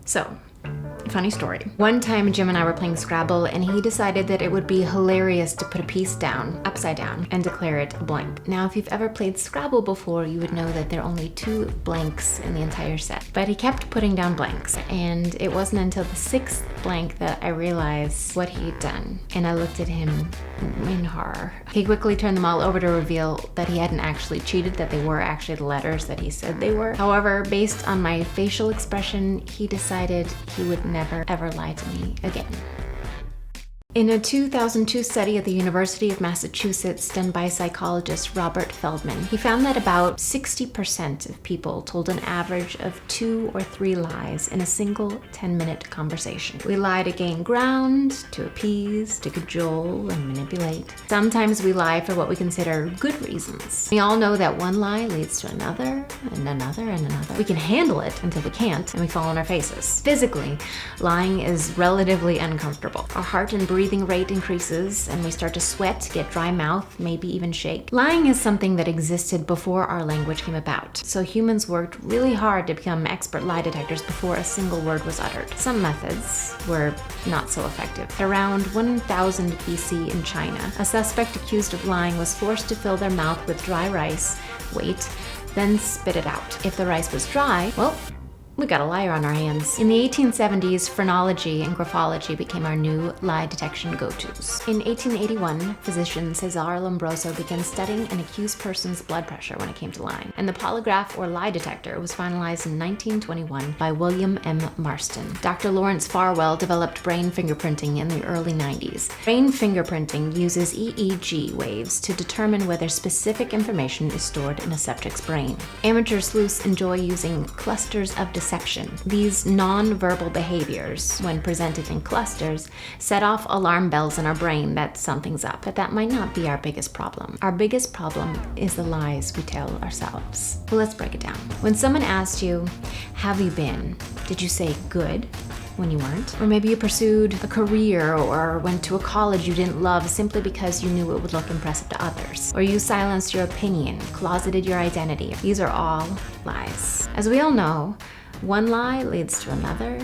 So, funny story. One time Jim and I were playing Scrabble and he decided that it would be hilarious to put a piece down, upside down, and declare it a blank. Now, if you've ever played Scrabble before, you would know that there are only 2 blanks in the entire set. But he kept putting down blanks, and it wasn't until the 6th blank that I realized what he'd done. And I looked at him in horror. He quickly turned them all over to reveal that he hadn't actually cheated, that they were actually the letters that he said they were. However, based on my facial expression, he decided he would never ever lie to me again. In a 2002 study at the University of Massachusetts done by psychologist Robert Feldman, he found that about 60% of people told an average of 2 or 3 lies in a single 10-minute conversation. We lie to gain ground, to appease, to cajole, and manipulate. Sometimes we lie for what we consider good reasons. We all know that one lie leads to another, and another, and another. We can handle it until we can't, and we fall on our faces. Physically, lying is relatively uncomfortable. Our heart and breathing rate increases and we start to sweat, get dry mouth, maybe even shake. Lying is something that existed before our language came about. So humans worked really hard to become expert lie detectors before a single word was uttered. Some methods were not so effective. Around 1000 BC in China, a suspect accused of lying was forced to fill their mouth with dry rice, wait, then spit it out. If the rice was dry, well, we got a liar on our hands. In the 1870s, phrenology and graphology became our new lie detection go-tos. In 1881, physician Cesare Lombroso began studying an accused person's blood pressure when it came to lying. And the polygraph or lie detector was finalized in 1921 by William M. Marston. Dr. Lawrence Farwell developed brain fingerprinting in the early 90s. Brain fingerprinting uses EEG waves to determine whether specific information is stored in a subject's brain. Amateur sleuths enjoy using clusters of deception. These non-verbal behaviors, when presented in clusters, set off alarm bells in our brain that something's up. But that might not be our biggest problem. Our biggest problem is the lies we tell ourselves. Well, let's break it down. When someone asked you, "Have you been?" did you say good when you weren't? Or maybe you pursued a career or went to a college you didn't love simply because you knew it would look impressive to others. Or you silenced your opinion, closeted your identity. These are all lies. As we all know, one lie leads to another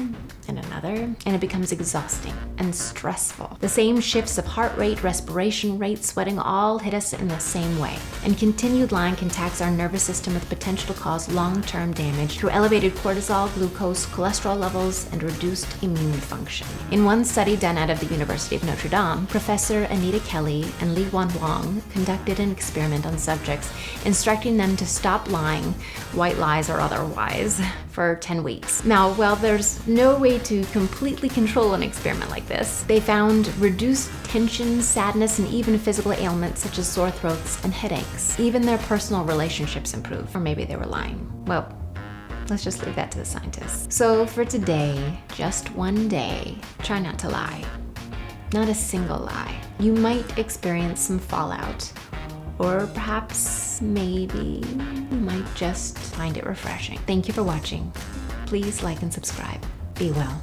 and another, and it becomes exhausting and stressful. The same shifts of heart rate, respiration rate, sweating all hit us in the same way. And continued lying can tax our nervous system with potential to cause long-term damage through elevated cortisol, glucose, cholesterol levels, and reduced immune function. In one study done out of the University of Notre Dame, Professor Anita Kelly and Li Wan Wang conducted an experiment on subjects, instructing them to stop lying, white lies or otherwise, for 10 weeks. Now, while there's no way to completely control an experiment like this, they found reduced tension, sadness, and even physical ailments such as sore throats and headaches. Even their personal relationships improved, or maybe they were lying. Well, let's just leave that to the scientists. So for today, just one day, try not to lie. Not a single lie. You might experience some fallout, or perhaps, maybe, you might just find it refreshing. Thank you for watching. Please like and subscribe. Be well.